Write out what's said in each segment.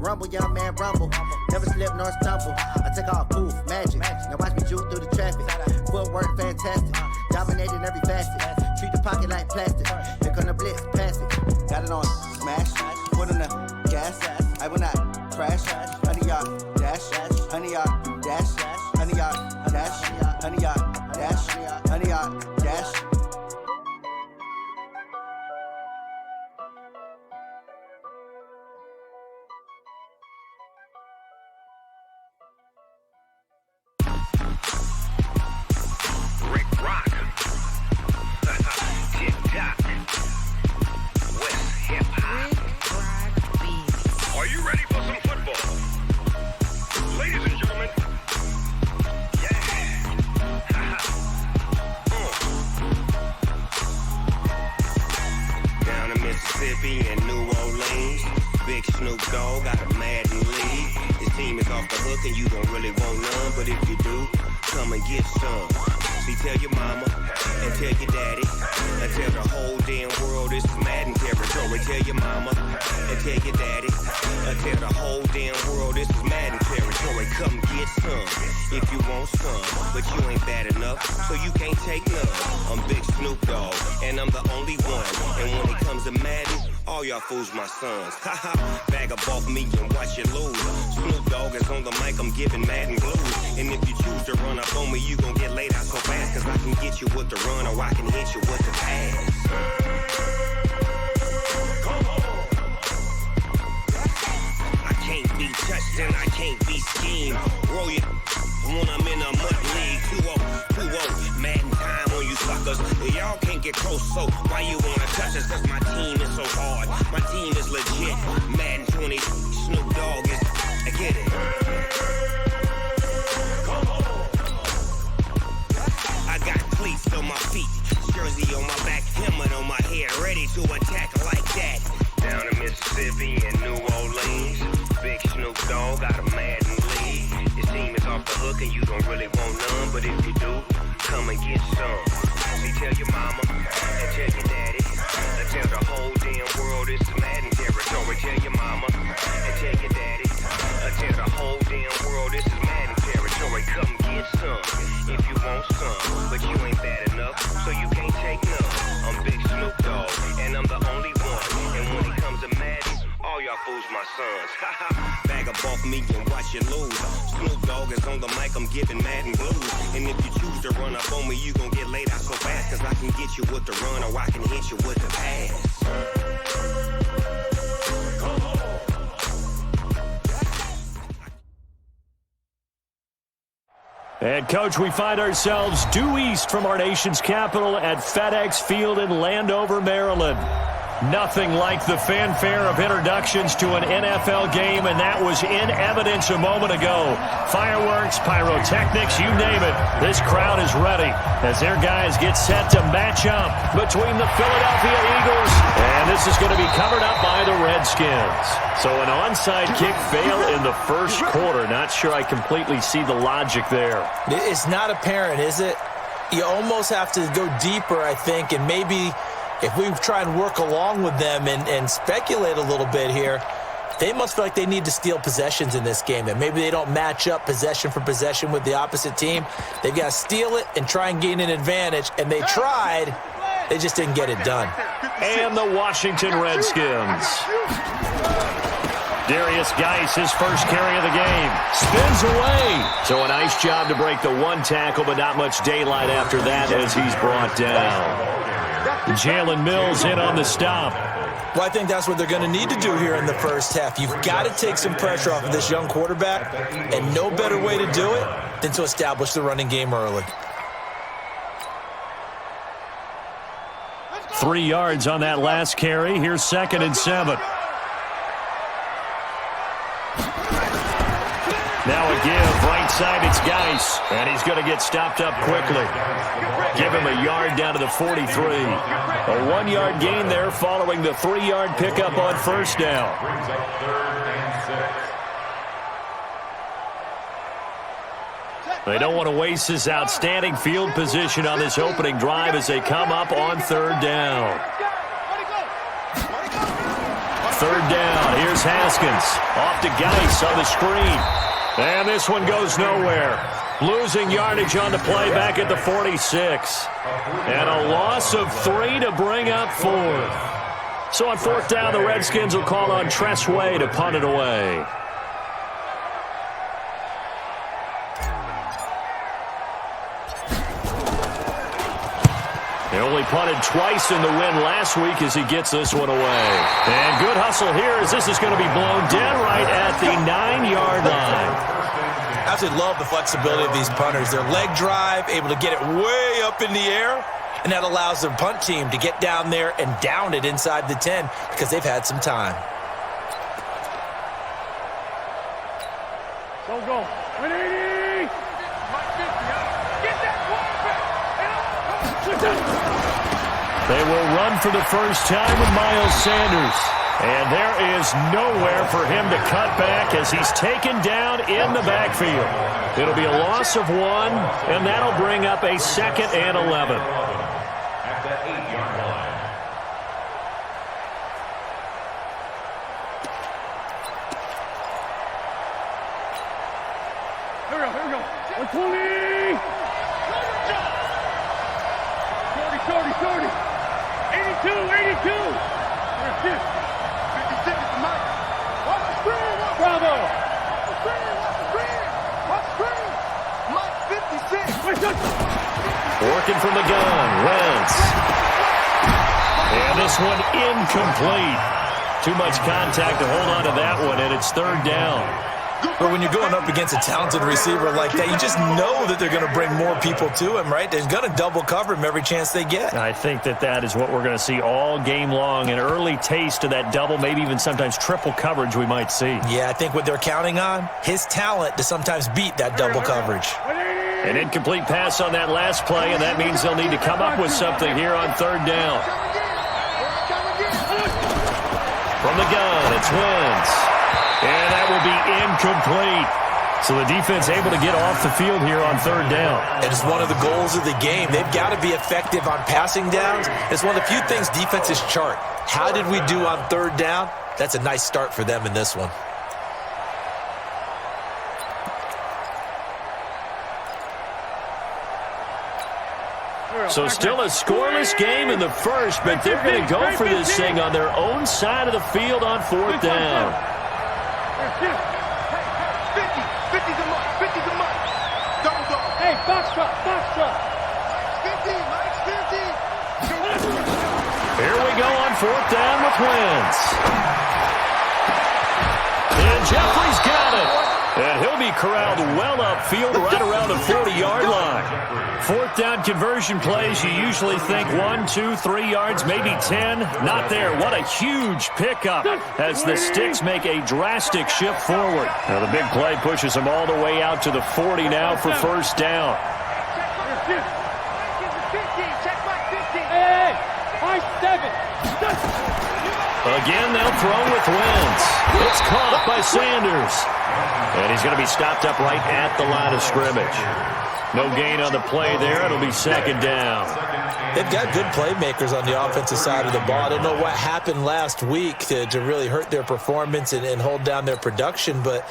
rumble, young man, rumble. Never slip nor stumble. I take off, poof, magic. Now watch me juke through the traffic. Footwork fantastic. Dominating every facet. Treat the pocket like plastic. Here come the blitz, pass it. Got it on, smash. Put on the gas. I will not crash. 100 yard dash. 100 yard dash. 100 yard dash. 100 yard dash. 100 yard dash. And New Orleans, big Snoop Dogg got a Madden league. This team is off the hook and you don't really want none, but if you do, come and get some. See, tell your mama and tell your daddy and tell the whole damn world this is Madden territory. Tell your mama and tell your daddy and tell the whole damn world this is Madden territory. Come get some if you want some, but you ain't bad enough, so you can't take none. I'm Big Snoop Dogg and I'm the only one, and when it comes to Madden, all y'all fools my sons. Haha, bag up off me and watch you lose. Snoop Dogg is on the mic, I'm giving Madden blues. And if you choose to run up on me, you gon' get laid out so fast, cause I can get you with the run or I can hit you with the pass. I can't be touched and I can't be schemed. Roll you when I'm in a mud league. 2-0, Madden time on you suckers. Y'all can't get close, so why you wanna touch us? Cause my team is so hard. My team is legit. Madden 20, Snoop Dogg is, I get it. I got cleats on my feet, jersey on my back, helmet on my head, ready to attack like that. Down in Mississippi and New Orleans, big Snoop Dogg got a Madden league. His team is off the hook and you don't really want none, but if you do, come and get some. See, tell your mama and tell your daddy and tell the whole damn world this is Madden territory. Tell your mama and tell your daddy and tell the whole damn world this is Madden territory. Come get some if you want some, but you ain't bad enough, so you can't take none. I'm Big Snoop Dogg and I'm the only one, and when it comes to Madden, all y'all fools my sons. Bag up off me and watch you lose. Snoop Dogg is on the mic, I'm giving Madden blues. And if you choose to run up on me, you gon' get laid out so fast, cause I can get you with the run or I can hit you with the pass. And, Coach, we find ourselves due east from our nation's capital at FedEx Field in Landover, Maryland. Nothing like the fanfare of introductions to an NFL game, and that was in evidence a moment ago. Fireworks, pyrotechnics, you name it. This crowd is ready as their guys get set to match up between the Philadelphia Eagles, and this is going to be covered up by the Redskins. So an onside kick fail in the first quarter. Not sure I completely see the logic there. It's not apparent, is it? You almost have to go deeper, I think, and maybe if we try and work along with them and speculate a little bit here, they must feel like they need to steal possessions in this game, and maybe they don't match up possession for possession with the opposite team. They've got to steal it and try and gain an advantage, and they tried. They just didn't get it done. And the Washington Redskins. Darius Geis, his first carry of the game, spins away. So a nice job to break the one tackle, but not much daylight after that as he's brought down. Jalen Mills in on the stop. Well, I think that's what they're going to need to do here in the first half. You've got to take some pressure off of this young quarterback, and no better way to do it than to establish the running game early. 3 yards on that last carry. Here's 2nd and 7. Now a give, right side, it's Geis, and he's going to get stopped up quickly. Give him a yard down to the 43. A 1-yard gain there following the 3-yard pickup on first down. They don't want to waste this outstanding field position on this opening drive as they come up on 3rd down. third down. Here's Haskins. Off to Geis on the screen. And this one goes nowhere. Losing yardage on the play back at the 46. And a loss of 3 to bring up 4. So on fourth down, the Redskins will call on Tressway to punt it away. He only punted twice in the win last week as he gets this one away. And good hustle here as this is going to be blown dead right at the 9-yard line. I absolutely love the flexibility of these punters. Their leg drive, able to get it way up in the air, and that allows their punt team to get down there and down it inside the 10 because they've had some time. Go. 180! Get that quarterback! They will run for the first time with Miles Sanders. And there is nowhere for him to cut back as he's taken down in the backfield. It'll be a loss of 1, and that'll bring up a 2nd and 11. At the 8-yard line. Here we go. 120! 30. 82! 56 is Mike. Watch the screen. Bravo. Watch the screen. Mike 56. Working from the gun, Wentz. And this one incomplete. Too much contact to hold on to that one, and it's third down. But when you're going up against a talented receiver like that, you just know that they're going to bring more people to him, right? They're going to double cover him every chance they get. I think that is what we're going to see all game long. An early taste of that double, maybe even sometimes triple coverage we might see. Yeah, I think what they're counting on, his talent to sometimes beat that double coverage. An incomplete pass on that last play, and that means they'll need to come up with something here on third down. From the gun, it's Wentz. And that will be incomplete. So the defense able to get off the field here on third down. It is one of the goals of the game. They've got to be effective on passing downs. It's one of the few things defenses chart. How did we do on third down? That's a nice start for them in this one. So still a scoreless game in the first, but they're going to go for this thing on their own side of the field on fourth down. 50's a mark. 50's a mark. Double dog. Hey, box truck. 50. Here we go on fourth down with Wentz. And Jeffrey's got it. And he'll be corralled well upfield right around the 40-yard line. Fourth down conversion plays, you usually think 1, 2, 3 yards, maybe 10. Not there. What a huge pickup as the Sticks make a drastic shift forward. Now the big play pushes them all the way out to the 40 now for first down. Again, they'll throw with Wentz. It's caught by Sanders. And he's going to be stopped up right at the line of scrimmage. No gain on the play there. It'll be second down. They've got good playmakers on the offensive side of the ball. I don't know what happened last week to really hurt their performance and hold down their production, but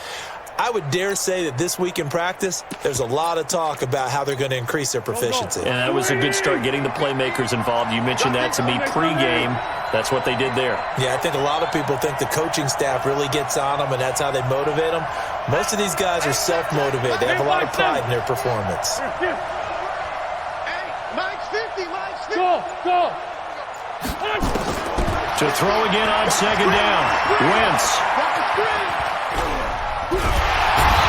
I would dare say that this week in practice, there's a lot of talk about how they're going to increase their proficiency. And that was a good start, getting the playmakers involved. You mentioned that to me pregame. That's what they did there. Yeah, I think a lot of people think the coaching staff really gets on them, and that's how they motivate them. Most of these guys are self-motivated. They have a lot of pride in their performance. Hey, Mike's 50. Go. To throw again on second down. Wentz.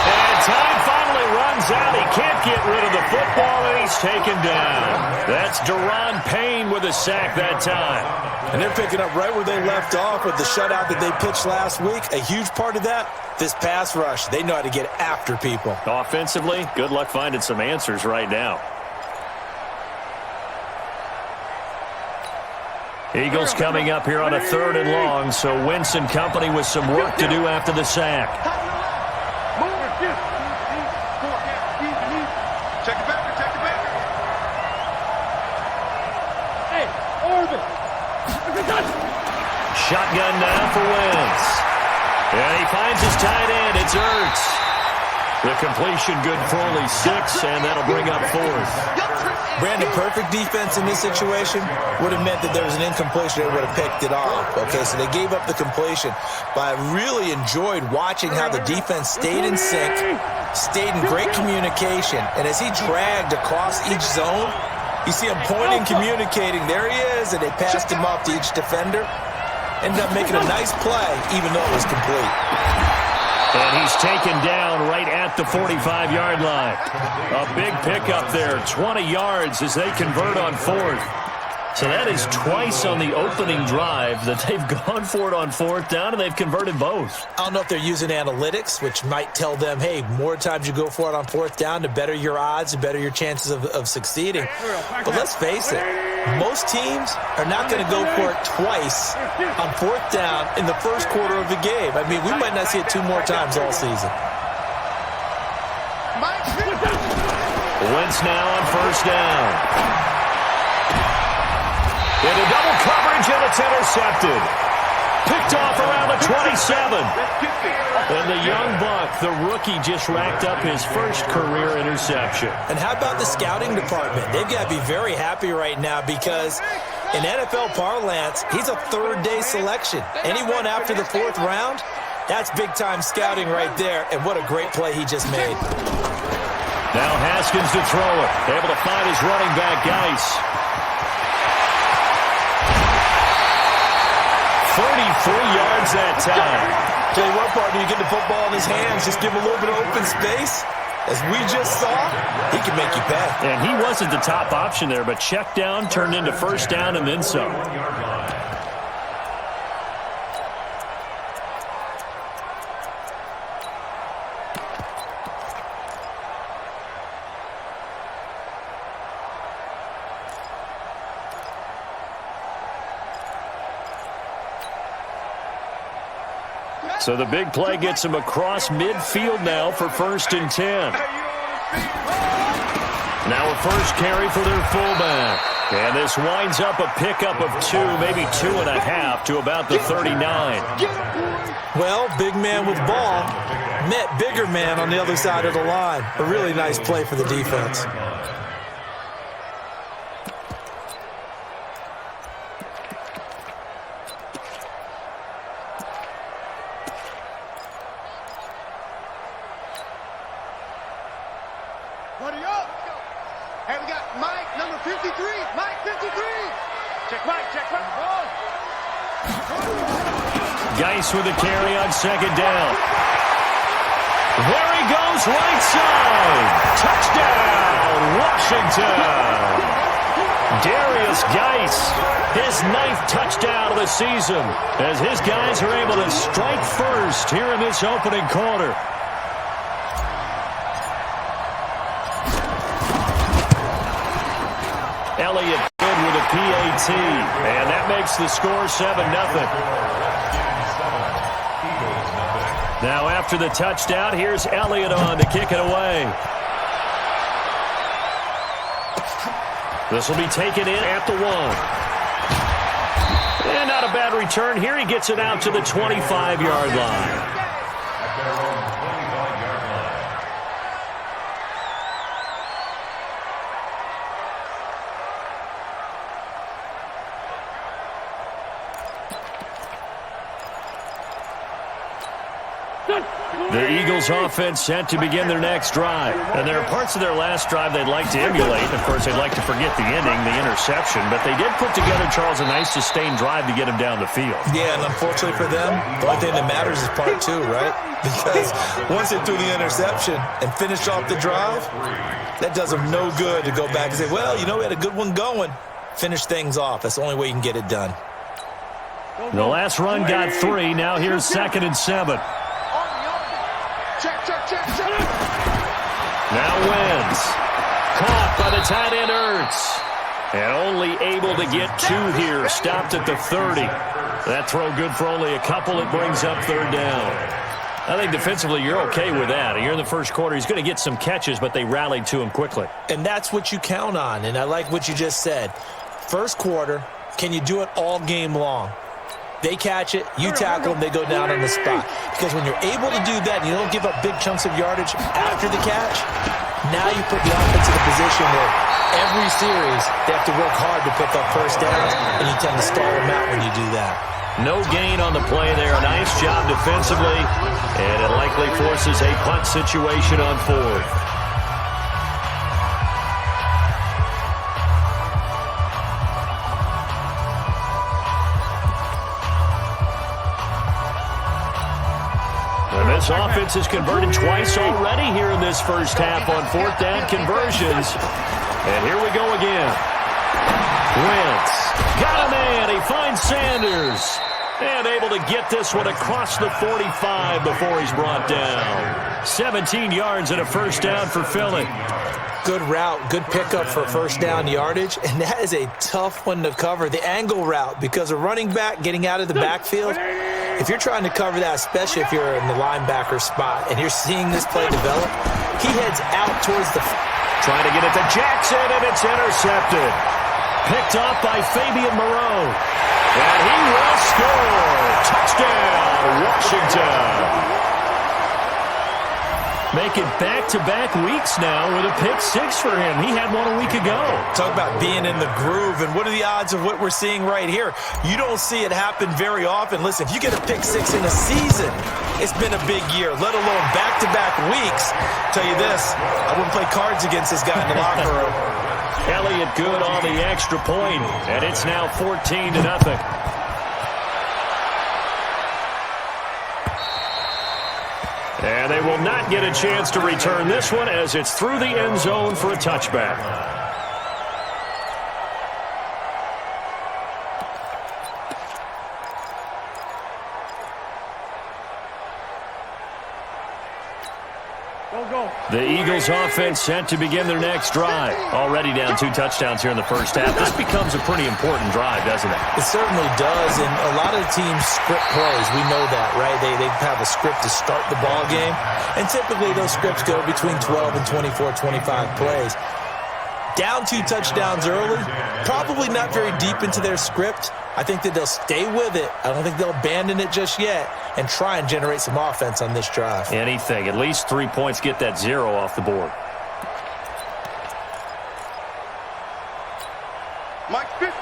And time finally runs out. He can't get rid of the football, and he's taken down. That's Deron Payne with a sack that time. And they're picking up right where they left off with the shutout that they pitched last week. A huge part of that, this pass rush. They know how to get after people. Offensively, good luck finding some answers right now. Eagles coming up here on a third and long, so Wentz and company with some work to do after the sack. Check it back. Hey, Orvin. shotgun now for Wentz. And he finds his tight end. It's Ertz. The completion good for only 6, and that'll bring up 4th. Brandon, perfect defense in this situation would have meant that there was an incompletion. They would have picked it off. Okay, so they gave up the completion. But I really enjoyed watching how the defense stayed in sync, stayed in great communication. And as he dragged across each zone, you see him pointing, communicating. There he is, and they passed him off to each defender. Ended up making a nice play, even though it was complete. And he's taken down right at the 45-yard line. A big pickup there, 20 yards as they convert on 4th. So that is twice on the opening drive that they've gone for it on 4th down, and they've converted both. I don't know if they're using analytics, which might tell them, hey, more times you go for it on 4th down, the better your odds, the better your chances of succeeding. But let's face it, most teams are not going to go for it twice on 4th down in the first quarter of the game. I mean, we might not see it 2 more times all season. Wentz now on 1st down. Into double coverage, and it's intercepted. Picked off around the 27. And the young buck, the rookie, just racked up his first career interception. And how about the scouting department? They've got to be very happy right now because in NFL parlance, he's a 3rd-day selection. Anyone after the 4th round, that's big-time scouting right there. And what a great play he just made. Now Haskins to throw it. Able to find his running back, Geis. 33 yards that time. Tell you what, partner, you get the football in his hands, just give him a little bit of open space. As we just saw, he can make you pay. And he wasn't the top option there, but check down turned into 1st down and then some. So the big play gets him across midfield now for 1st and 10. Now a first carry for their fullback. And this winds up a pickup of 2, maybe 2.5 to about the 39. Well, big man with ball met bigger man on the other side of the line. A really nice play for the defense. Geis with a carry on 2nd down. There he goes, right side. Touchdown, Washington. Darius Geis, his 9th touchdown of the season, as his guys are able to strike first here in this opening quarter. Elliott good with a PAT, and that makes the score 7-0. Now after the touchdown, here's Elliott on to kick it away. This will be taken in at the 1. And not a bad return here. He gets it out to the 25-yard line. The Eagles offense set to begin their next drive. And there are parts of their last drive they'd like to emulate. Of course, they'd like to forget the ending, the interception. But they did put together, Charles, a nice sustained drive to get him down the field. Yeah, and unfortunately for them, the only thing that matters is part 2, right? Because once they threw the interception and finished off the drive, that does them no good to go back and say, well, you know, we had a good one going. Finish things off. That's the only way you can get it done. The last run got 3. Now here's 2nd and 7. Now Wentz. Caught by the tight end Ertz. And only able to get 2 here. Stopped at the 30. That throw good for only a couple. It brings up 3rd down. I think defensively you're okay with that. You're in the first quarter. He's going to get some catches, but they rallied to him quickly. And that's what you count on. And I like what you just said. First quarter, can you do it all game long? They catch it, you tackle them, they go down on the spot. Because when you're able to do that and you don't give up big chunks of yardage after the catch, now you put the offense in a position where every series they have to work hard to pick up first downs, and you tend to stall them out when you do that. No gain on the play there. A nice job defensively, and it likely forces a punt situation on fourth. This offense has converted twice already here in this first half on fourth down conversions. And here we go again. Wentz got a man. He finds Sanders. And able to get this one across the 45 before he's brought down. 17 yards and a first down for Philly. Good route, good pickup for first down yardage, and that is a tough one to cover, the angle route, because a running back getting out of the backfield, if you're trying to cover that, especially if you're in the linebacker spot and you're seeing this play develop, he heads out towards the... Trying to get it to Jackson, and it's intercepted. Picked up by Fabian Moreau. And he will score. Touchdown, Washington. Making back-to-back weeks now with a pick six for him. He had one a week ago. Talk about being in the groove, and what are the odds of what we're seeing right here? You don't see it happen very often. Listen, if you get a pick six in a season, it's been a big year, let alone back-to-back weeks. I'll tell you this, I wouldn't play cards against this guy in the locker room. Elliott good on the extra point, and it's now 14-0. And they will not get a chance to return this one as it's through the end zone for a touchback. The Eagles offense set to begin their next drive. Already down 2 touchdowns here in the first half. This becomes a pretty important drive, doesn't it? It certainly does, and a lot of teams script plays. We know that, right? They have a script to start the ball game, and typically those scripts go between 12 and 24, 25 plays. Down 2 touchdowns early, probably not very deep into their script. I think that they'll stay with it. I don't think they'll abandon it just yet and try and generate some offense on this drive. Anything. At least 3 points, get that 0 off the board.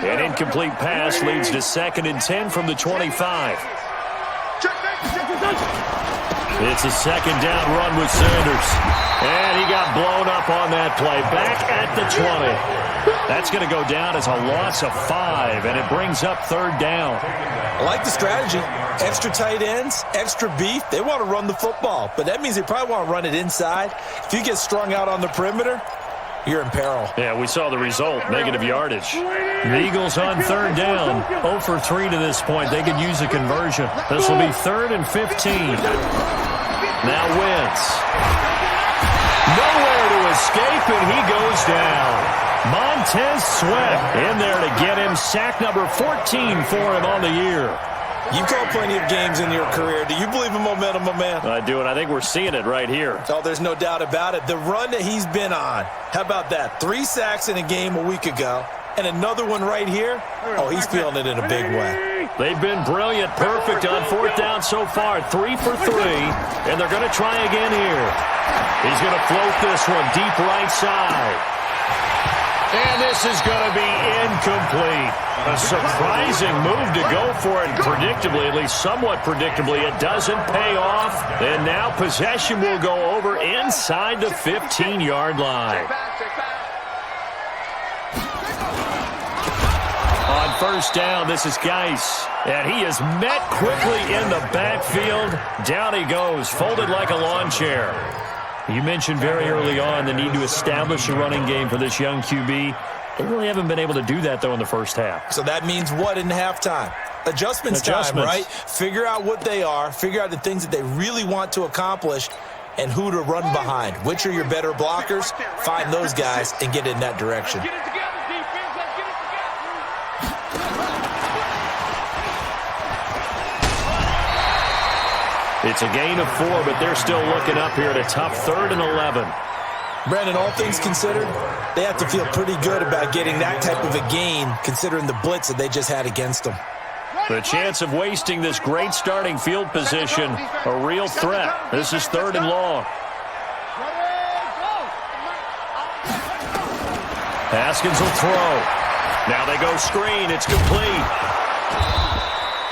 An incomplete pass leads to 2nd and 10 from the 25. It's a 2nd down run with Sanders. And he got blown up on that play. Back at the 20. That's going to go down as a loss of 5, and it brings up 3rd down. I like the strategy. Extra tight ends, extra beef. They want to run the football, but that means they probably want to run it inside. If you get strung out on the perimeter, you're in peril. Yeah, we saw the result, negative yardage. The Eagles on 3rd down, 0 for 3 to this point. They could use a conversion. This will be 3rd and 15. Now Wentz. Nowhere to escape, and he goes down. Montez Sweat in there to get him. Sack number 14 for him on the year. You've called plenty of games in your career. Do you believe in momentum, my man? I do, and I think we're seeing it right here. Oh, there's no doubt about it. The run that he's been on, how about that? 3 sacks in a game a week ago, and another one right here. Oh, he's feeling it in a big way. They've been brilliant, perfect on 4th down so far. 3 for 3, and they're going to try again here. He's going to float this one deep right side. And this is going to be incomplete. A surprising move to go for it. Predictably, at least somewhat predictably, it doesn't pay off. And now possession will go over inside the 15-yard line. On 1st down, this is Geis. And he is met quickly in the backfield. Down he goes, folded like a lawn chair. You mentioned very early on the need to establish a running game for this young QB. They really haven't been able to do that, though, in the first half. So that means what in halftime? Adjustments time, right? Figure out what they are, figure out the things that they really want to accomplish, and who to run behind. Which are your better blockers? Find those guys and get in that direction. It's a gain of 4, but they're still looking up here at a tough 3rd and 11. Brandon, all things considered, they have to feel pretty good about getting that type of a gain, considering the blitz that they just had against them. The chance of wasting this great starting field position, a real threat. This is 3rd and long. Haskins will throw. Now they go screen. It's complete.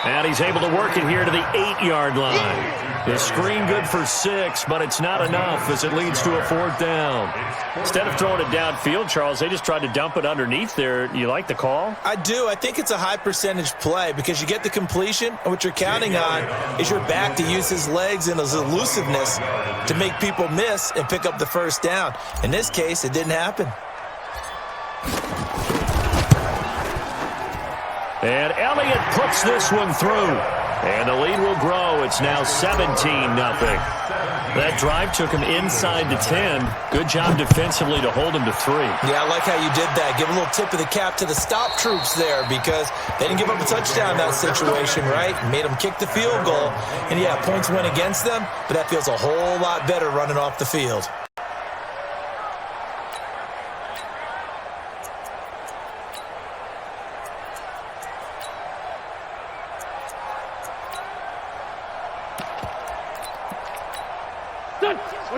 And he's able to work it here to the 8-yard line. The screen good for 6, but it's not enough as it leads to a 4th down. Instead of throwing it downfield, Charles, they just tried to dump it underneath there. You like the call? I do. I think it's a high percentage play because you get the completion, and what you're counting on is your back to use his legs and his elusiveness to make people miss and pick up the 1st down. In this case, it didn't happen. And Elliott puts this one through. And the lead will grow. It's now 17-0. That drive took him inside the 10. Good job defensively to hold him to 3. Yeah, I like how you did that. Give a little tip of the cap to the stop troops there because they didn't give up a touchdown in that situation, right? Made them kick the field goal. And, yeah, points went against them, but that feels a whole lot better running off the field.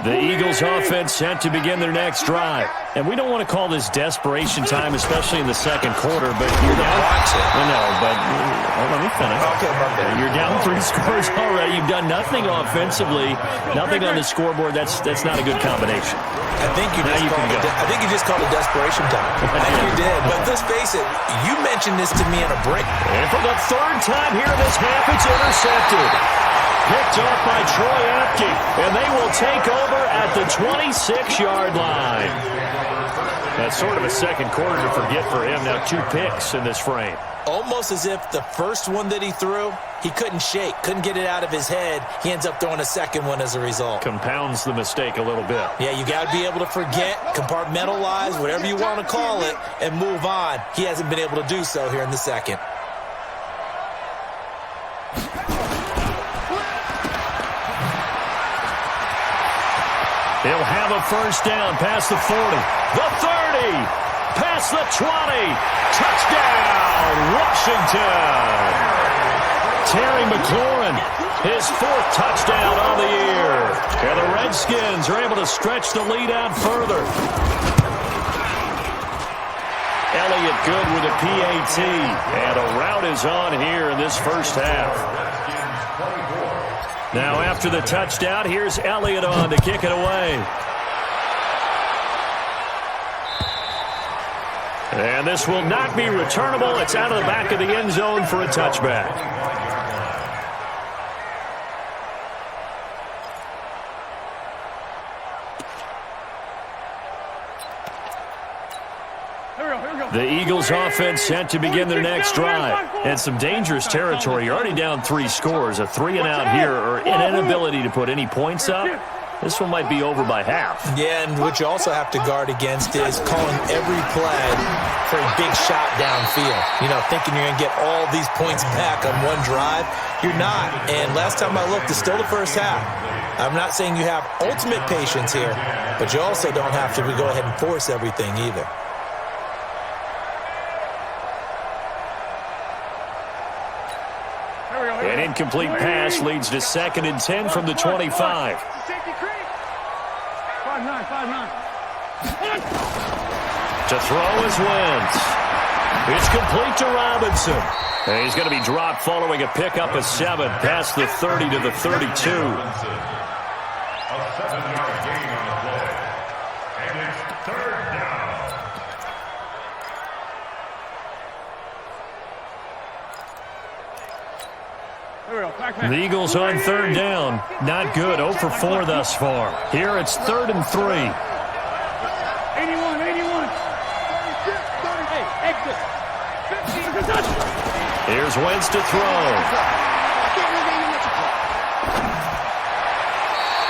The Eagles offense set to begin their next drive. And we don't want to call this desperation time, especially in the 2nd quarter, but you're down. Let me finish. Okay, you're down 3 scores already. You've done nothing offensively, nothing on the scoreboard. That's not a good combination. I think you just called it desperation time. I think you did. But let's face it, you mentioned this to me on a break. And for the 3rd time here in this half, it's intercepted. Picked off by Troy Apke, and they will take over at the 26-yard line. That's sort of a 2nd quarter to forget for him. Now 2 picks in this frame. Almost as if the first one that he threw, he couldn't shake, couldn't get it out of his head. He ends up throwing a 2nd one as a result. Compounds the mistake a little bit. Yeah, you got to be able to forget, compartmentalize, whatever you want to call it, and move on. He hasn't been able to do so here in the 2nd. He'll have a 1st down past the 40, the 30, past the 20. Touchdown, Washington. Terry McLaurin, his 4th touchdown on the year. And the Redskins are able to stretch the lead out further. Elliott good with a PAT. And a rout is on here in this 1st half. Now after the touchdown, here's Elliott on to kick it away. And this will not be returnable. It's out of the back of the end zone for a touchback. The Eagles offense set to begin their next drive. And some dangerous territory. You're already down 3 scores. A 3-and-out here or an inability to put any points up. This one might be over by half. Yeah, and what you also have to guard against is calling every play for a big shot downfield. You know, thinking you're going to get all these points back on one drive. You're not. And last time I looked, it's still the 1st half. I'm not saying you have ultimate patience here, but you also don't have to go ahead and force everything either. An incomplete pass leads to 2nd and 10 from the 25. 5-9. To throw is Wentz. It's complete to Robinson. And he's going to be dropped following a pickup of 7 past the 30 to the 32. A 7-yard gain on the play. And it's 3rd down. The Eagles on 3rd down. Not good. 0 for 4 thus far. Here it's 3rd and 3. 81. Hey, exit. 50. Here's Wentz to throw.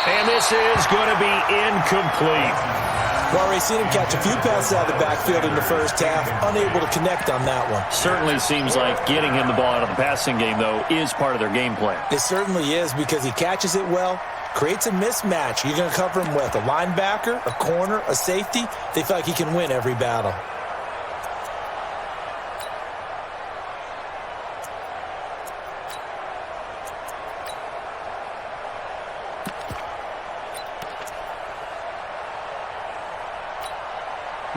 And this is going to be incomplete. We've already seen him catch a few passes out of the backfield in the 1st half, unable to connect on that one. Certainly seems like getting him the ball out of the passing game, though, is part of their game plan. It certainly is because he catches it well, creates a mismatch. You're going to cover him with a linebacker, a corner, a safety. They feel like he can win every battle.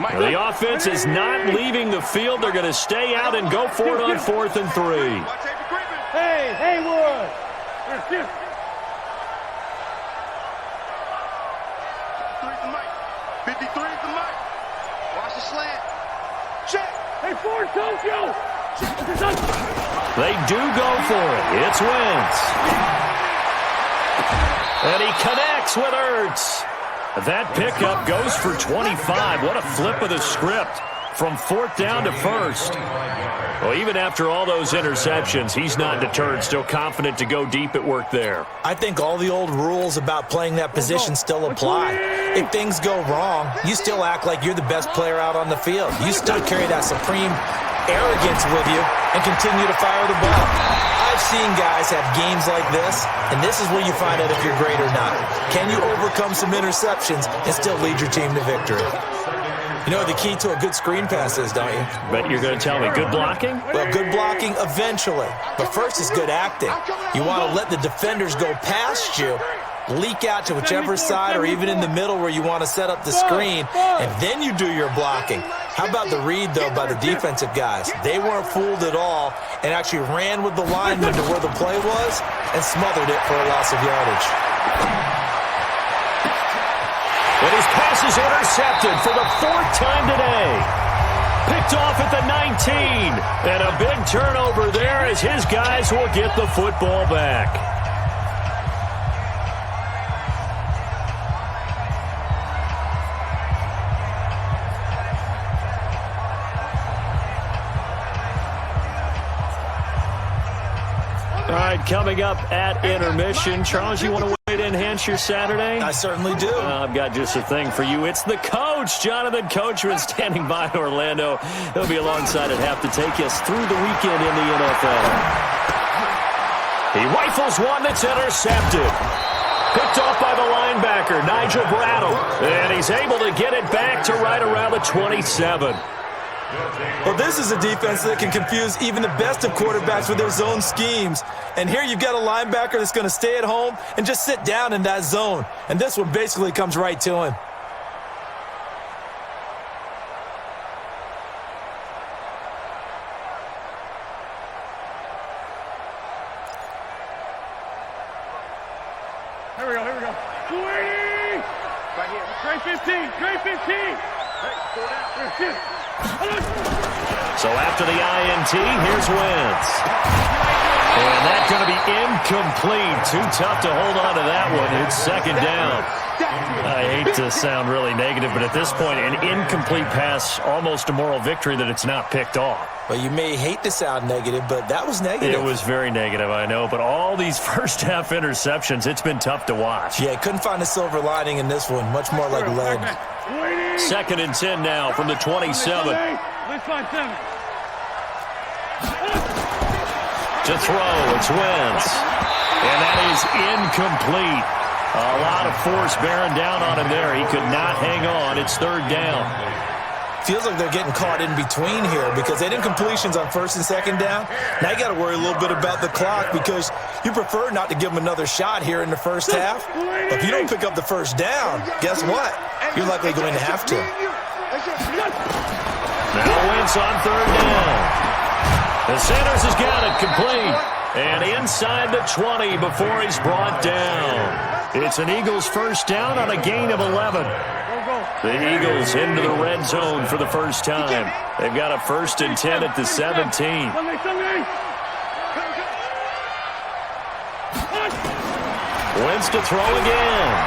The offense is not leaving the field. They're going to stay out and go for it on 4th and 3. Hey, Haywood. 53 is the mic. Watch the slant. Check. Hey, Ford, Tokyo. They do go for it. It's Wentz. And he connects with Ertz. That pickup goes for 25. What a flip of the script from 4th down to 1st. Well, even after all those interceptions, he's not deterred, still confident to go deep at work there. I think all the old rules about playing that position still apply. If things go wrong, you still act like you're the best player out on the field. You still carry that supreme arrogance with you and continue to fire the ball. I've seen guys have games like this, and this is where you find out if you're great or not. Can you overcome some interceptions and still lead your team to victory? You know what the key to a good screen pass is, don't you? Bet you're going to tell me good blocking? Well, good blocking eventually. But first is good acting. You want to let the defenders go past you, leak out to whichever side or even in the middle where you want to set up the screen, and then you do your blocking. How about the read, though, by the defensive guys? They weren't fooled at all and actually ran with the lineman to where the play was and smothered it for a loss of yardage. And his pass is intercepted for the 4th time today. Picked off at the 19. And a big turnover there as his guys will get the football back. All right, coming up at intermission. Charles, you want to way to enhance your Saturday? I certainly do. I've got just a thing for you. It's the coach, Jonathan Coachman, standing by in Orlando. He'll be alongside at half to take us through the weekend in the NFL. He rifles one that's intercepted. Picked off by the linebacker, Nigel Brattle. And he's able to get it back to right around the 27. Well, this is a defense that can confuse even the best of quarterbacks with their zone schemes. And here you've got a linebacker that's going to stay at home and just sit down in that zone. And this one basically comes right to him. Here we go. 280! Right here. Straight 15. So after the INT, here's Wentz. And that's going to be incomplete. Too tough to hold on to that one. It's 2nd down. I hate to sound really negative, but at this point, an incomplete pass, almost a moral victory that it's not picked off. Well, you may hate to sound negative, but that was negative. It was very negative, I know. But all these first-half interceptions, it's been tough to watch. Yeah, couldn't find a silver lining in this one. Much more like lead. 2nd and 10 now from the 27. To throw, it's Wentz. And that is incomplete. A lot of force bearing down on him there. He could not hang on. It's 3rd down. Feels like they're getting caught in between here because they did incompletions on 1st and 2nd down. Now you got to worry a little bit about the clock because you prefer not to give them another shot here in the first half. But if you don't pick up the 1st down, guess what? You're likely going to have to. Now Wentz on 3rd down. The Sanders has got it complete. And inside the 20 before he's brought down. It's an Eagles 1st down on a gain of 11. The Eagles into the red zone for the first time. They've got a 1st and 10 at the 17. Wentz to throw again.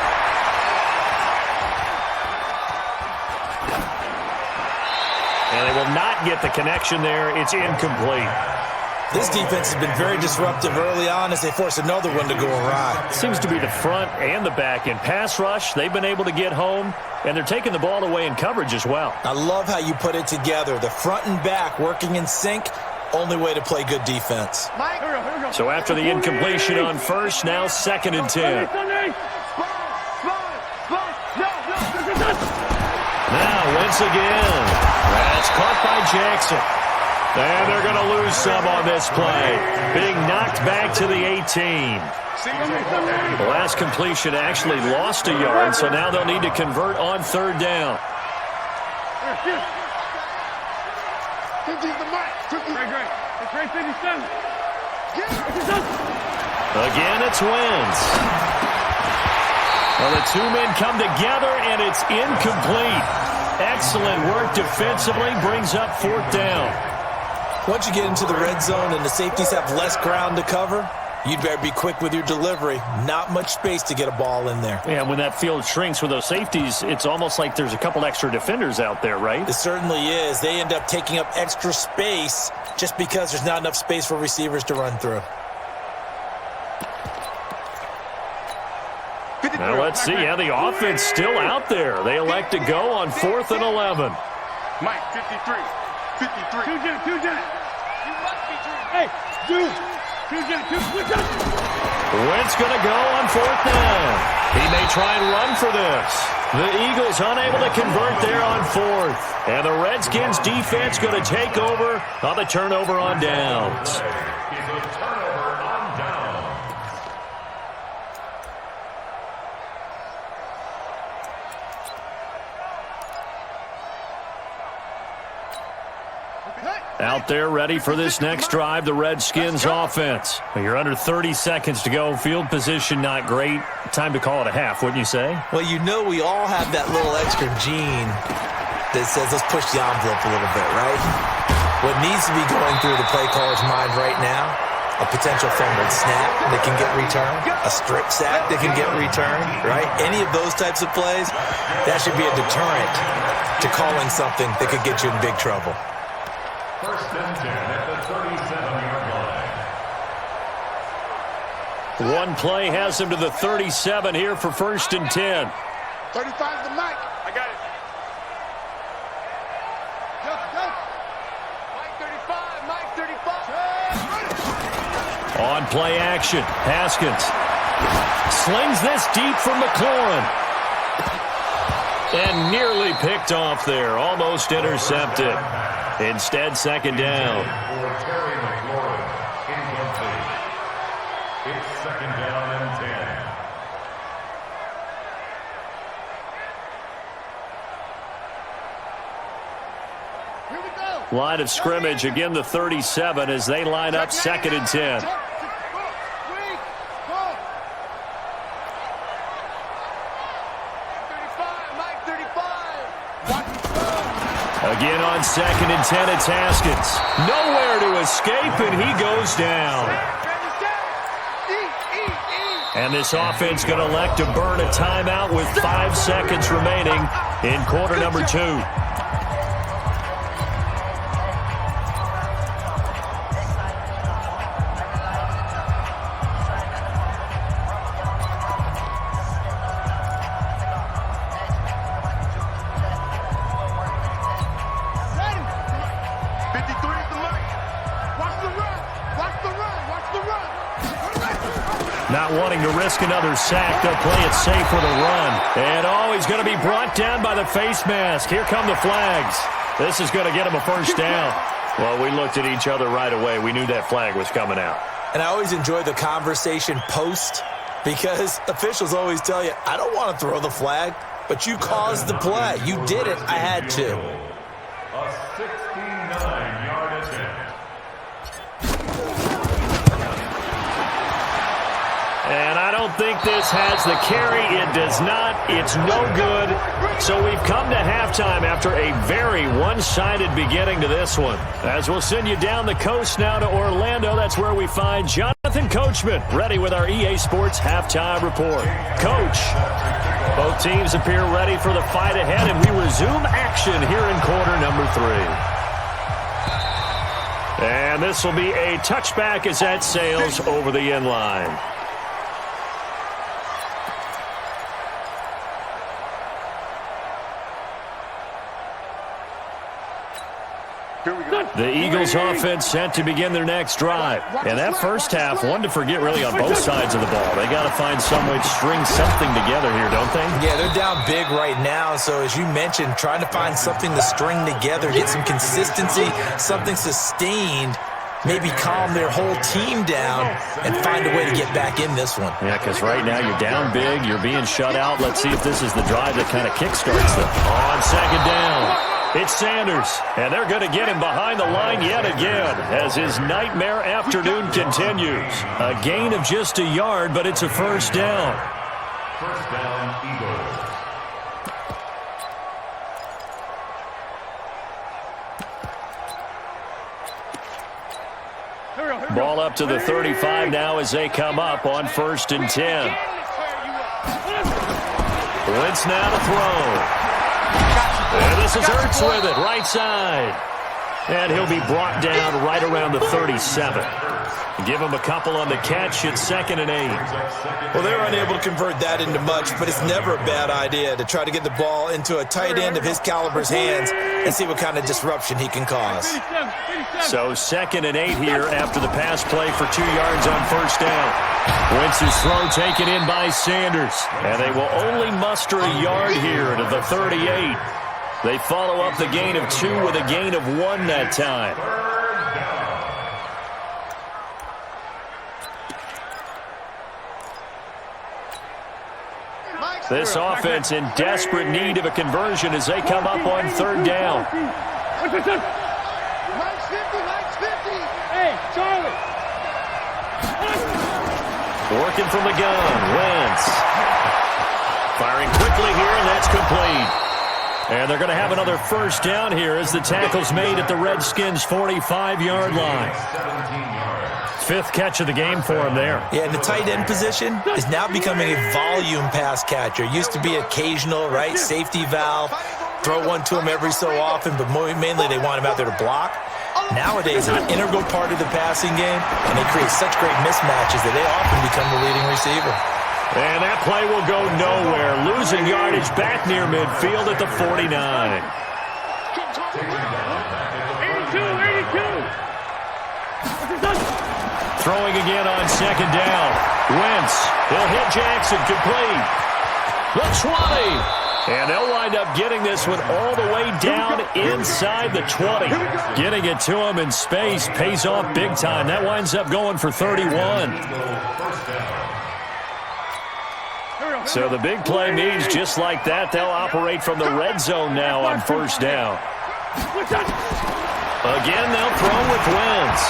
And they will not get the connection there. It's incomplete. This defense has been very disruptive early on as they force another one to go awry. Seems to be the front and the back end. Pass rush, they've been able to get home, and they're taking the ball away in coverage as well. I love how you put it together. The front and back working in sync, only way to play good defense. So after the incompletion on 1st, now 2nd and 10. Now Wentz again. That's caught by Jackson. And they're going to lose some on this play. Being knocked back to the 18. The last completion actually lost a yard, so now they'll need to convert on 3rd down. the mic. Great. It's Ray 57. Again, it's Wentz. Well, the two men come together, and it's incomplete. Excellent work defensively, brings up 4th down. Once you get into the red zone and the safeties have less ground to cover, you'd better be quick with your delivery. Not much space to get a ball in there. Yeah, when that field shrinks with those safeties, it's almost like there's a couple extra defenders out there, right? It certainly is. They end up taking up extra space just because there's not enough space for receivers to run through. Now let's see how the offense still out there. They elect to go on 4th and 11. Mike, 53. 53. Two Jet. You must be true. Hey, Juke. Two Jet. Wentz going to go on 4th down. He may try and run for this. The Eagles unable to convert there on 4th. And the Redskins defense going to take over on the turnover on downs. Out there ready for this next drive, the Redskins offense. You're under 30 seconds to go. Field position not great. Time to call it a half, wouldn't you say? Well, you know we all have that little extra gene that says let's push the envelope a little bit, right? What needs to be going through the play caller's mind right now, a potential fumbled snap that can get returned, a strip sack that can get returned, right? Any of those types of plays, that should be a deterrent to calling something that could get you in big trouble. 1st and 10 at the 37-yard line. One play has him to the 37 here for 1st and 10. 35 the mic. I got it. Go. Mike 35. On play action, Haskins slings this deep from McLaurin. And nearly picked off there, almost intercepted. Instead, 2nd down. It's 2nd down and 10. Here we go. Line of scrimmage, again the 37 as they line up 2nd and 10. Again on 2nd and 10, it's Haskins. Nowhere to escape, and he goes down. And this offense going to elect to burn a timeout with 5 seconds remaining in quarter number 2. Not wanting to risk another sack, they'll play it safe with a run. And he's going to be brought down by the face mask. Here come the flags. This is going to get him a 1st down. Well, we looked at each other right away. We knew that flag was coming out. And I always enjoy the conversation post because officials always tell you, I don't want to throw the flag, but you caused the play. You did it. I had to. A 69-yard attempt. And I don't think this has the carry. It does not. It's no good. So we've come to halftime after a very one-sided beginning to this one. As we'll send you down the coast now to Orlando, that's where we find Jonathan Coachman ready with our EA Sports Halftime Report. Coach, both teams appear ready for the fight ahead, and we resume action here in quarter number 3. And this will be a touchback as that sails over the end line. The Eagles offense set to begin their next drive. And that first half, one to forget really on both sides of the ball. They got to find some way to string something together here, don't they? Yeah, they're down big right now. So as you mentioned, trying to find something to string together, get some consistency, something sustained, maybe calm their whole team down and find a way to get back in this one. Yeah, because right now you're down big, you're being shut out. Let's see if this is the drive that kind of kickstarts them. On 2nd down. It's Sanders, and they're going to get him behind the line yet again as his nightmare afternoon continues. A gain of just a yard, but it's a first down. First down, Eagles. Ball up to the 35 now as they come up on 1st and 10. Wentz now to throw. And this is Ertz with it, right side. And he'll be brought down right around the 37. Give him a couple on the catch at 2nd and 8. Well, they're unable to convert that into much, but it's never a bad idea to try to get the ball into a tight end of his caliber's hands and see what kind of disruption he can cause. So 2nd and 8 here after the pass play for 2 yards on 1st down. Wentz's throw taken in by Sanders. And they will only muster a yard here to the 38. They follow up the gain of 2 with a gain of 1 that time. This offense in desperate need of a conversion as they come up on 3rd down. Mike's 50, Mike's 50. Hey, Charlie. Working from the gun, Wentz. Firing quickly here, and that's complete. And they're going to have another first down here as the tackle's made at the Redskins' 45-yard line. 5th catch of the game for him there. Yeah, and the tight end position is now becoming a volume pass catcher. Used to be occasional, right? Safety valve. Throw one to him every so often, but mainly they want him out there to block. Nowadays, an integral part of the passing game, and they create such great mismatches that they often become the leading receiver. And that play will go nowhere. Losing yardage back near midfield at the 49. 82. Throwing again on 2nd down. Wentz, he'll hit Jackson, complete. The 20. And they'll wind up getting this one all the way down inside the 20. Getting it to him in space pays off big time. That winds up going for 31. So the big play means just like that, they'll operate from the red zone now on 1st down. Again, they'll throw with Wentz.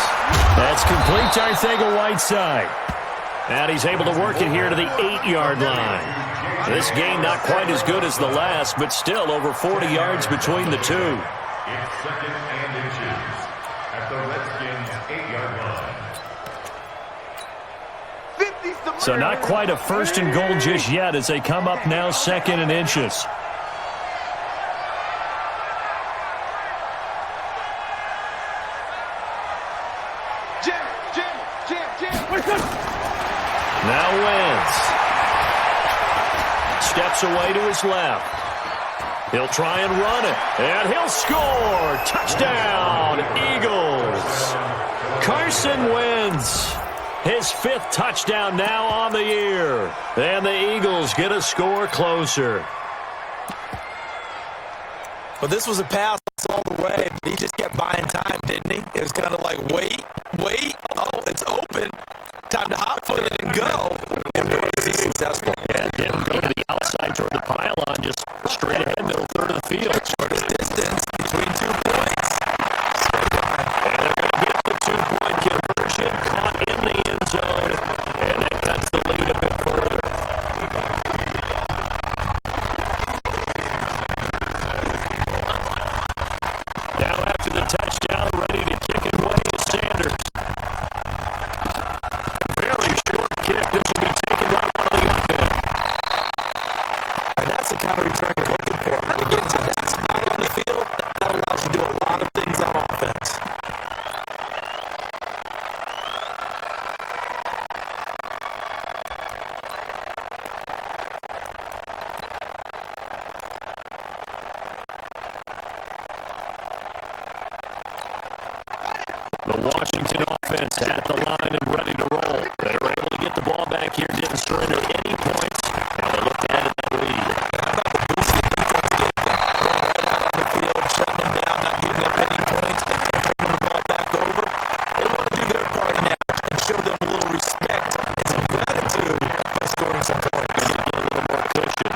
That's complete to Arcega-Whiteside. And he's able to work it here to the 8-yard line. This game not quite as good as the last, but still over 40 yards between the two. It's 2nd and inches at the Redskins' 8-yard line. So not quite a 1st and goal just yet as they come up now 2nd and inches. Now Wentz. Steps away to his left. He'll try and run it. And he'll score. Touchdown, Eagles. Carson Wentz. His 5th touchdown now on the year. And the Eagles get a score closer. Well, this was a pass all the way, but he just kept buying time, didn't he? It was kind of like, wait. Oh, it's open. Time to hot foot it and go. And boy, was he successful. Yeah, didn't go to the outside toward the pylon, just straight ahead, middle third of the field. Shortest distance between 2 points. And they're going to get the 2-point conversion, caught in the end zone, and that cuts the lead a bit further. Now after the touchdown, ready to kick it away is Sanders. Very short kick. This will be taken right on the offense. And that's the kind of return you're looking for. Again, so that's not on the field. That allows you to do a lot of things on offense. The Washington offense at the line and ready to roll. They were able to get the ball back here, didn't surrender any points, and they looked at it that lead. The field, shutting them down, not giving up any points, and turning the ball back over. They want to do their part now and show them a little respect and some gratitude by scoring some points. Give them a little more cushion.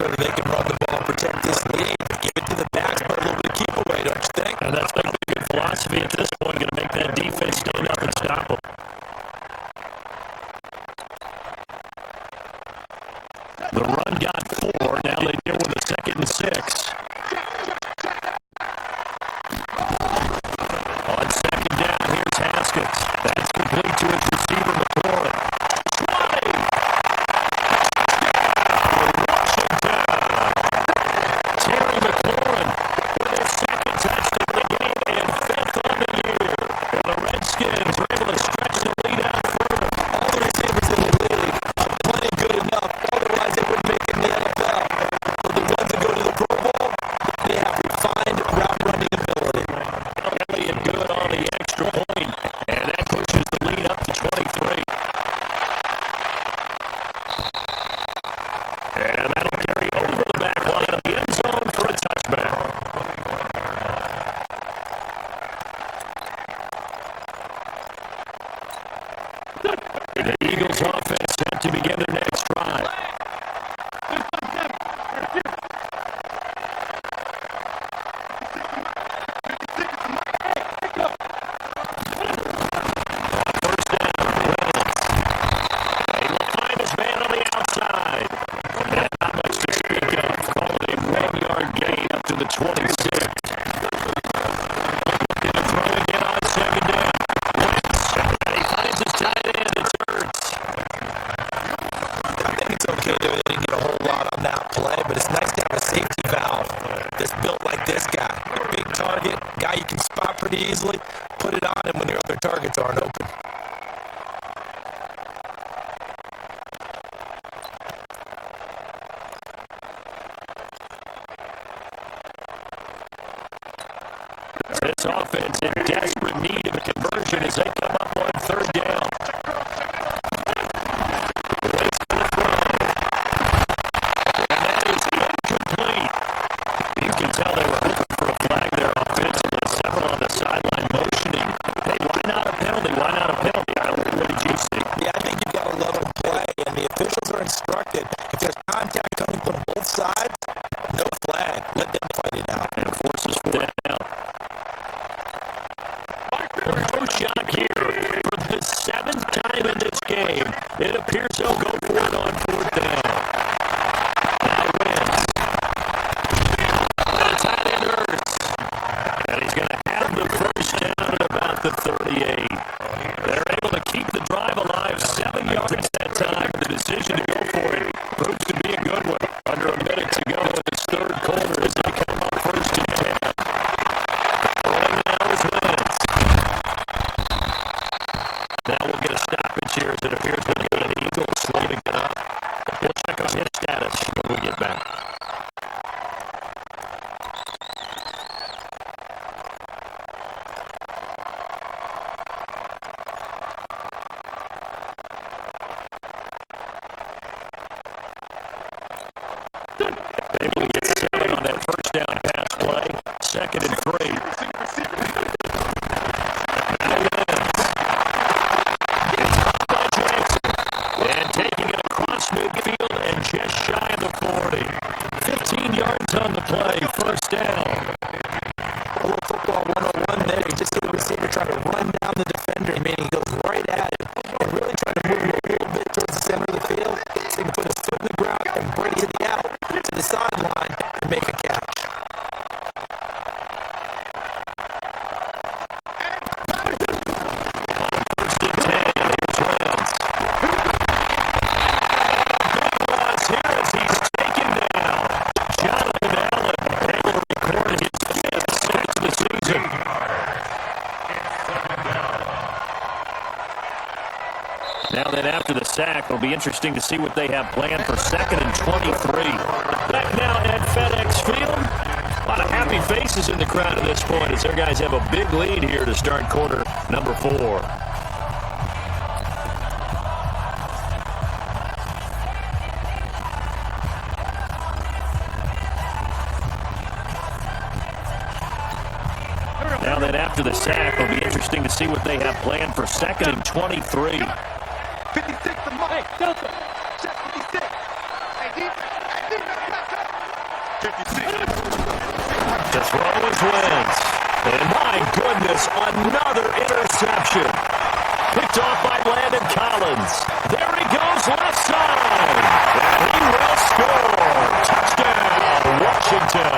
sure that they can run the ball, protect this lead, give it to the backs, but a little bit of keep away, don't you think? And that's like a good philosophy at this point, going to make that defense stand up and stop them. The run got 4. Now they deal with a 2nd and 6. On 2nd down, here's Haskins. That's complete to his receiver, McLaurin. 20! Washington! Terry McLaurin with his 2nd touchdown of the game and 5th on the year. And the Redskins are able to stretch the lead out further. All the receivers in the league are plenty good enough. Otherwise, they wouldn't make it in the NFL. So the ones that go to the Pro Bowl, they have refined route running ability. Elliott good on the extra point, and that pushes the lead up to 23. And that'll carry over the back line of the end zone for a touchback. The Eagles offense set to begin their next drive. First down, Reynolds. He will find his man on the outside. And not much to speak of. Call it a 1-yard gain up to the 26. Going to throw again on 2nd down. Wentz. And he finds his tight end. It's Hurts. I think it's okay that they didn't get a whole lot on that play, but it's nice to have a safety valve that's built like this guy. A big target, guy you can spot pretty easily, put it on him when your other targets aren't open. This offense in desperate need of a conversion as they come up on 3rd down. Waits for the throw. And that is incomplete. You can tell they were hoping for a flag there offensively. Several on the sideline motioning. Hey, why not a penalty? Why not a penalty? What did you see? Yeah, I think you've got to let them play, and the officials are instructed. If there's contact coming from both sides, no flag. Let them fight it out. And forces 4th down. No shot here for the 7th time in this game. It appears they'll go for it on 4th down. Now Wentz. The tight end Hurts. And he's going to have the first down at about the 38. They're able to keep the drive alive. 7 yards that time. The decision to go for it proves to be a good one. Under a minute to go in this 3rd quarter as they come up 1st and 10. Rolling now is Wentz. Now we'll get a stoppage here as it appears we'll get an Eagles slogging it up. We'll check on his status when we get back. Able to get 7 on that first down pass play. 2nd and 3. And taking it across midfield and just shy of the 40. 15 yards on the play, 1st down. A little football 101 there. You just see the receiver try to run down the defender, meaning he goes right at him and really try to move him a little bit towards the center of the field so he can put his foot in the ground and break to the out, to the sideline, and make a catch. First and 10, here's Reynolds. Good here as he's taken down. Jonathan Allen able to record his 5th sack of the season. Now then, after the sack, it'll be interesting to see what they have planned for 2nd and 23. Back now at FedEx Field. A lot of happy faces in the crowd at this point as their guys have a big lead here to start quarter number 4. Now then, after the sack, it'll be interesting to see what they have planned for 2nd and 23. 56 to Mike. Hey, Delta. Check 56. Hey, defense. Hey, defense. To throw is Wentz. And my goodness, another interception. Picked off by Landon Collins. There he goes, left side. And he will score. Touchdown, Washington.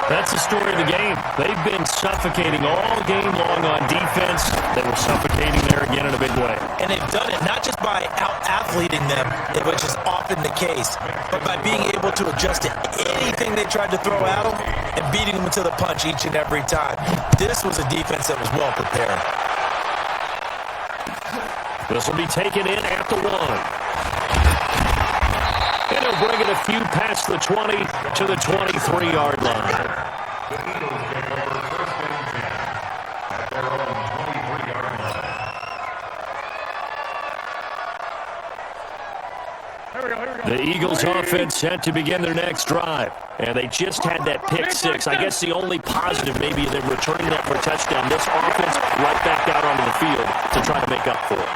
That's the story of the game. They've been suffocating all game long on defense. They were suffocating there again in a big way. And they've done it not just by out-athleting them, which is often the case, but by being able to adjust to anything they tried to throw at them and beating them to the punch each and every time. This was a defense that was well prepared. This will be taken in at the 1. And he'll bring it a few past the 20 to the 23-yard line. The Eagles take over first and 10 at their own 23-yard line. The Eagles offense set to begin their next drive. And they just had that pick six. I guess the only positive maybe they're returning that for a touchdown. This offense right back out onto the field to try to make up for it.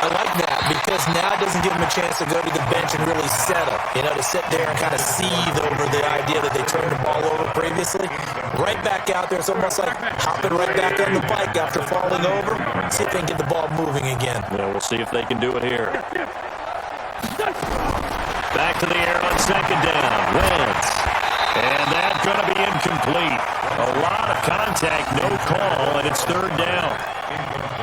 I like that because now it doesn't give them a chance to go to the bench and really settle, to sit there and kind of seethe over the idea that they turned the ball over previously. Right back out there, it's almost like hopping right back on the bike after falling over. See if they can get the ball moving again. Yeah, we'll see if they can do it here. Back to the air on second down. Wentz. And that's going to be incomplete. A lot of contact, no call, and it's third down.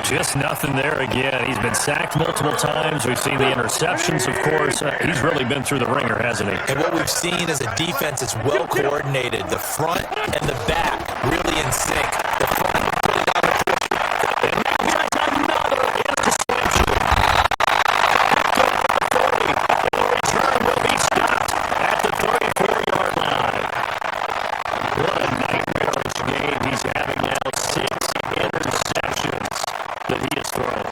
Just nothing there again. He's been sacked multiple times. We've seen the interceptions, of course. He's really been through the ringer, hasn't he? And what we've seen is a defense that's well coordinated. The front and the back really in sync. The front putting out a push. And another interception. The return will be stopped at the 34-yard line. What a nightmarish game he's having now. 6 interceptions that he has thrown.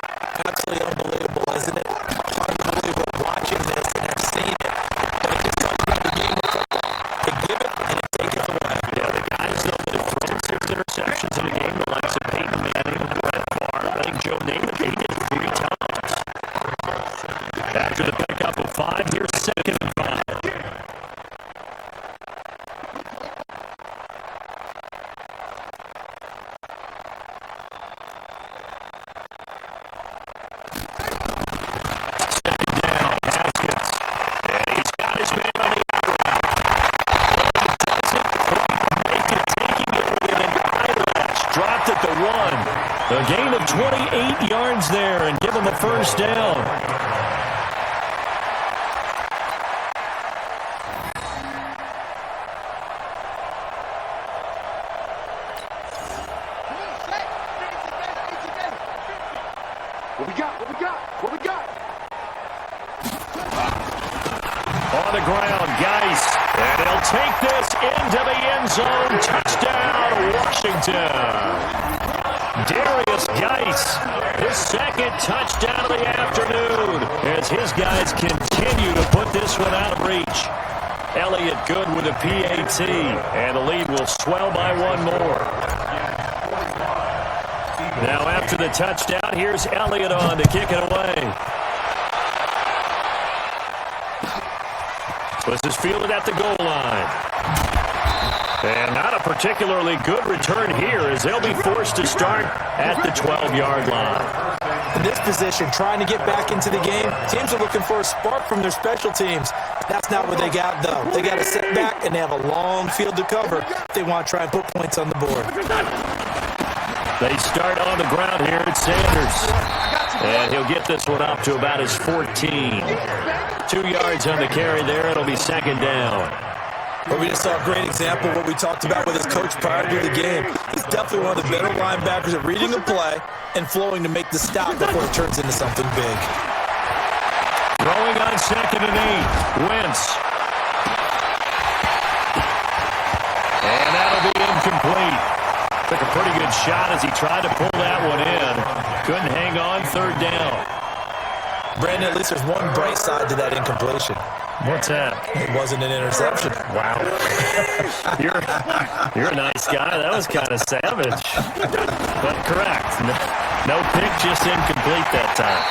Absolutely unbelievable, isn't it? Unbelievable watching this, and I've seen it. But it just comes about the game of football. They give it, and they take it away. Yeah, the guys, though, that have thrown 6 interceptions in a game, the likes of Peyton Manning, Brett Favre, I think Joe Namath, they did 3 times. After the pickup of 5, here's second and 5. A gain of 28 yards there and give them a first down. What we got? On the ground, Geis. And he'll take this into the end zone. Touchdown, Washington. Darius Geis, his second touchdown of the afternoon as his guys continue to put this one out of reach. Elliott good with a PAT, and the lead will swell by 1 more. Now after the touchdown, here's Elliott on to kick it away. This is fielded at the goal line. And not a particularly good return here as they'll be forced to start at the 12-yard line. In this position, trying to get back into the game, teams are looking for a spark from their special teams. That's not what they got, though. They got to sit back, and they have a long field to cover if they want to try and put points on the board. They start on the ground here at Sanders. And he'll get this one up to about his 14. 2 yards on the carry there. It'll be second down. But we just saw a great example of what we talked about with his coach prior to the game. He's definitely one of the better linebackers at reading a play and flowing to make the stop before it turns into something big. Throwing on second and 8. Wentz. And that'll be incomplete. Took a pretty good shot as he tried to pull that one in. Couldn't hang on, third down. Brandon, at least there's one bright side to that incompletion. What's that? It wasn't an interception. Wow. You're a nice guy. That was kind of savage. But correct. No pick, just incomplete that time.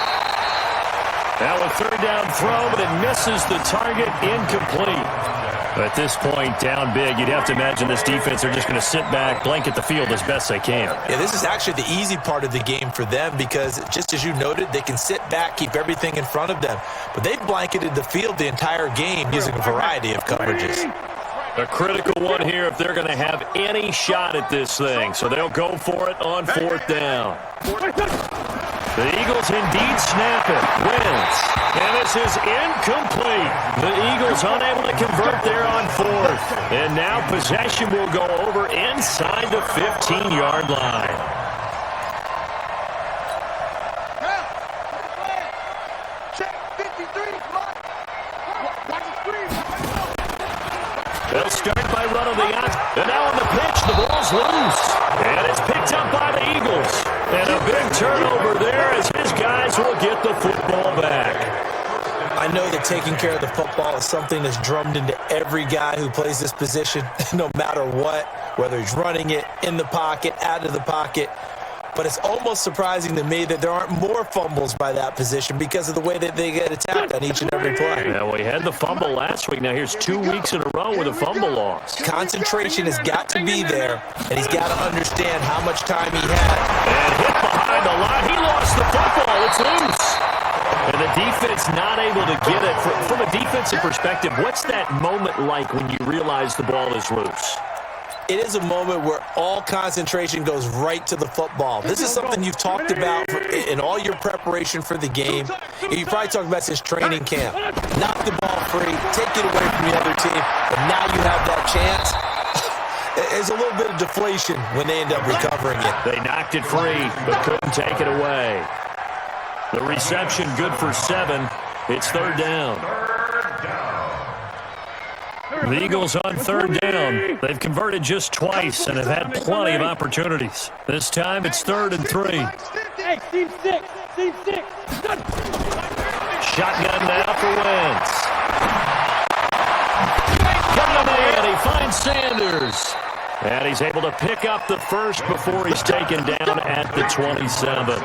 Now a third down throw, but it misses the target, incomplete. At this point, down big, you'd have to imagine this defense are just going to sit back, blanket the field as best they can. Yeah, this is actually the easy part of the game for them because, just as you noted, they can sit back, keep everything in front of them. But they've blanketed the field the entire game using a variety of coverages. A critical one here if they're going to have any shot at this thing. So they'll go for it on fourth down. The Eagles indeed snap it. Wins. And this is incomplete. The Eagles unable to convert there on fourth. And now possession will go over inside the 15-yard line. They'll start by running the outside. And now on the pitch, the ball's loose. And it's picked up by the Eagles. And a big turnover there as his guys will get the football back. I know that taking care of the football is something that's drummed into every guy who plays this position, no matter what, whether he's running it, in the pocket, out of the pocket. But it's almost surprising to me that there aren't more fumbles by that position because of the way that they get attacked on each and every play. Yeah, we had the fumble last week. Now here's 2 weeks in a row with a fumble loss. Concentration has got to be there, and he's got to understand how much time he had. And hit behind the line. He lost the football. It's loose. And the defense not able to get it. From a defensive perspective, what's that moment like when you realize the ball is loose? It is a moment where all concentration goes right to the football. This is something you've talked about in all your preparation for the game. You probably talked about since training camp. Knock the ball free, take it away from the other team, and now you have that chance. There's a little bit of deflation when they end up recovering it. They knocked it free, but couldn't take it away. The reception good for 7. It's third down. The Eagles on third down. They've converted just twice and have had plenty of opportunities. This time it's 3rd and 3. Hey, team 6. Team 6. Shotgun now for Wentz. Coming in, he finds Sanders. And he's able to pick up the first before he's taken down at the 27.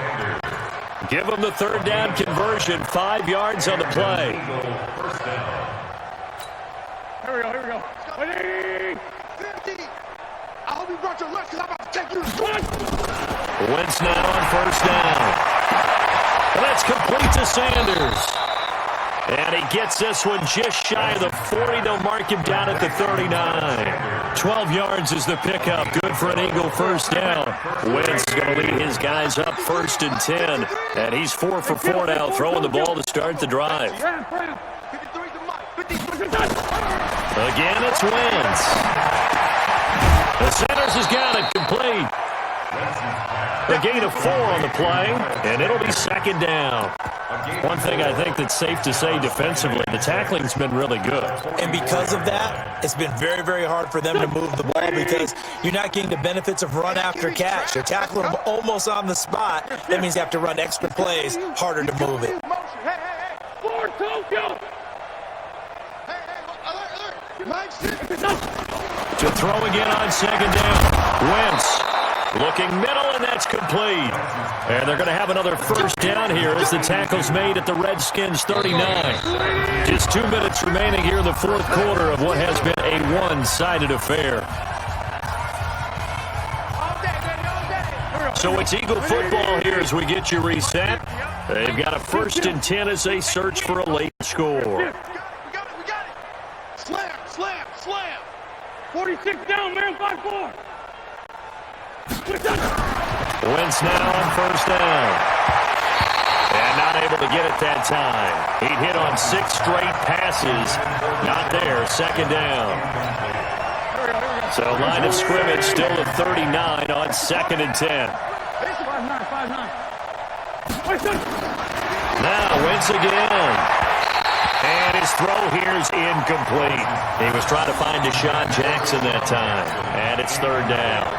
Give him the third down conversion, 5 yards on the play. Here we go. 50. I hope you brought your lunch because I'm about to take you to school. Wentz now on first down. And that's complete to Sanders. And he gets this one just shy of the 40. They'll mark him down at the 39. 12 yards is the pickup. Good for an Eagle first down. Wentz is going to lead his guys up 1st and 10. And he's 4 for 4 now, throwing the ball to start the drive. Again, it's Wentz. The Sanders has got it complete. A gain of 4 on the play, and it'll be 2nd down. One thing I think that's safe to say defensively, the tackling's been really good. And because of that, it's been very, very hard for them to move the ball because you're not getting the benefits of run after catch. They're tackling them almost on the spot. That means you have to run extra plays, harder to move it. To throw again on 2nd down. Wentz looking middle, and that's complete. And they're going to have another first down here as the tackle's made at the Redskins 39. Just 2 minutes remaining here in the 4th quarter of what has been a one-sided affair. So it's Eagle football here as we get you reset. They've got a 1st and 10 as they search for a late score. We got it. Slam. 46 down, man. 5-4. Wentz now on first down. And not able to get it that time. He hit on 6 straight passes. Not there. 2nd down. So line of scrimmage still at 39 on 2nd and 10. 5-9. Now Wentz again. And his throw here is incomplete. He was trying to find Deshaun Jackson that time. And it's 3rd down.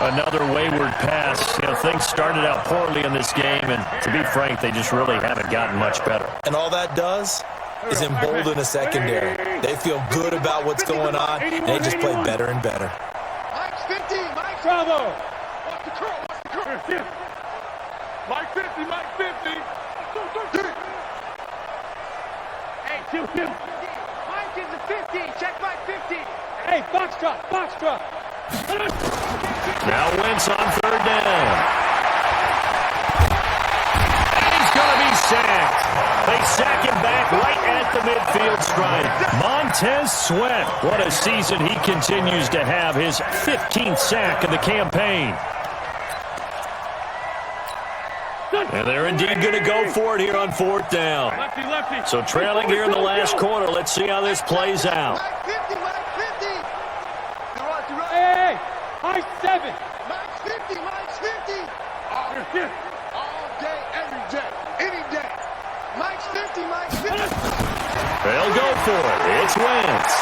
Another wayward pass. Things started out poorly in this game, and to be frank, they just really haven't gotten much better. And all that does is embolden a secondary. They feel good about what's going on, and they just play better and better. Mike's 50. Mike's Bravo. Watch the curl. Mike 50. Two. Mike is a 50. Check Mike 50. Hey, box drop. Now Wentz on third down. And he's going to be sacked. They sack him back right at the midfield stripe. Montez Sweat. What a season he continues to have. His 15th sack of the campaign. And they're indeed going to go for it here on fourth down. Lefty. So trailing here in the last quarter. Let's see how this plays out. Mike 50. Hey, high 7. Mike's 50. All day, every day, any day. Mike's 50. They'll go for it. It's Wentz.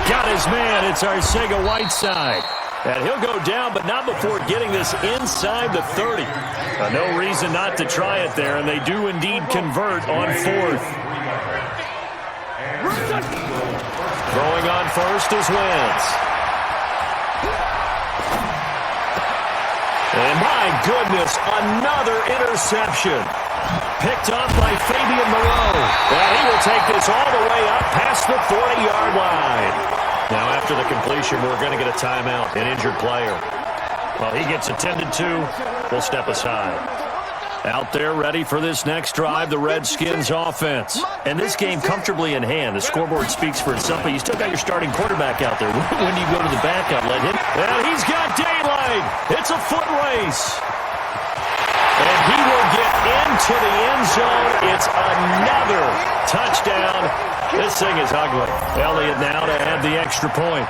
Got his man. It's Arcega-Whiteside. And he'll go down, but not before getting this inside the 30. No reason not to try it there, and they do indeed convert on fourth. Throwing on first is Wentz. And my goodness, another interception. Picked off by Fabian Moreau. And he will take this all the way up past the 40-yard line. Now, after the completion, we're going to get a timeout, an injured player. Well, he gets attended to. We'll step aside. Out there ready for this next drive, the Redskins offense. And this game comfortably in hand. The scoreboard speaks for itself, but you still got your starting quarterback out there. When do you go to the backup? Let him. And he's got daylight. It's a foot race. And he will get into the end zone. It's another touchdown. This thing is ugly. Elliott now to add the extra point.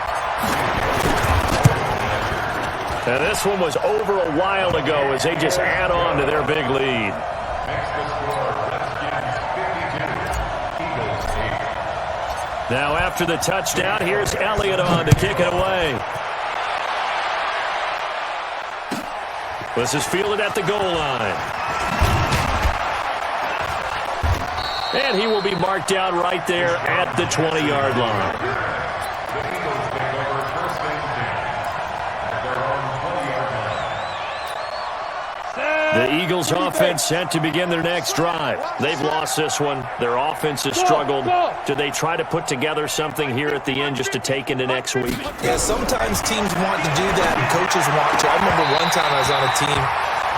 And this one was over a while ago as they just add on to their big lead. Now after the touchdown, here's Elliott on to kick it away. This is fielded at the goal line. And he will be marked down right there at the 20-yard line. The Eagles offense set to begin their next drive. They've lost this one. Their offense has struggled. Do they try to put together something here at the end just to take into next week? Yeah, sometimes teams want to do that and coaches want to. I remember one time I was on a team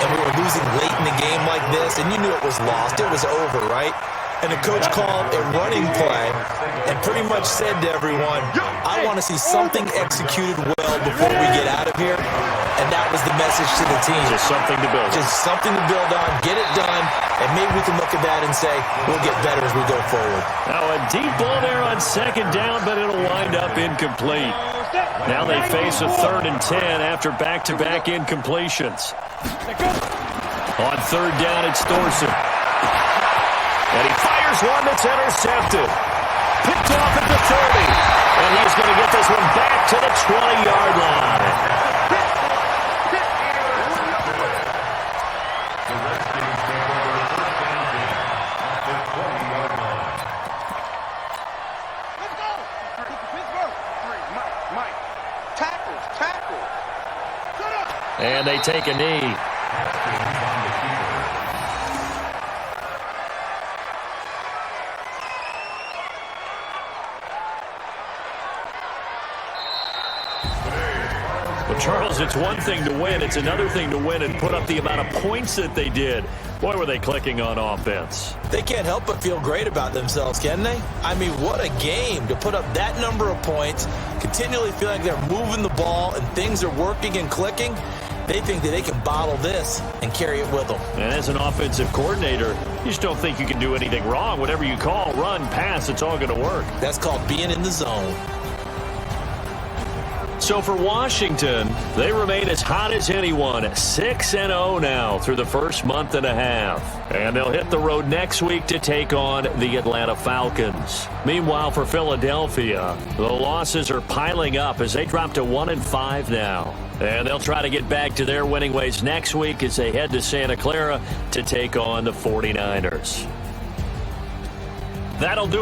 and we were losing late in the game like this, and you knew it was lost. It was over, right? And the coach called a running play and pretty much said to everyone, I want to see something executed well before we get out of here. And that was the message to the team. Just something to build. Just something to build on, get it done, and maybe we can look at that and say, we'll get better as we go forward. Now a deep ball there on second down, but it'll wind up incomplete. Now they face a 3rd and 10 after back-to-back incompletions. On third down, it's Thorson. And he fires one that's intercepted. Picked off at the 30. And he's going to get this one back to the 20-yard line. And they take a knee. Well, Charles, it's one thing to win. It's another thing to win and put up the amount of points that they did. Boy, were they clicking on offense. They can't help but feel great about themselves, can they? I mean, what a game to put up that number of points, continually feel like they're moving the ball and things are working and clicking. They think that they can bottle this and carry it with them. And as an offensive coordinator, you just don't think you can do anything wrong. Whatever you call, run, pass, it's all going to work. That's called being in the zone. So for Washington, they remain as hot as anyone, 6-0 now through the first month and a half. And they'll hit the road next week to take on the Atlanta Falcons. Meanwhile, for Philadelphia, the losses are piling up as they drop to 1-5 now. And they'll try to get back to their winning ways next week as they head to Santa Clara to take on the 49ers. That'll do it.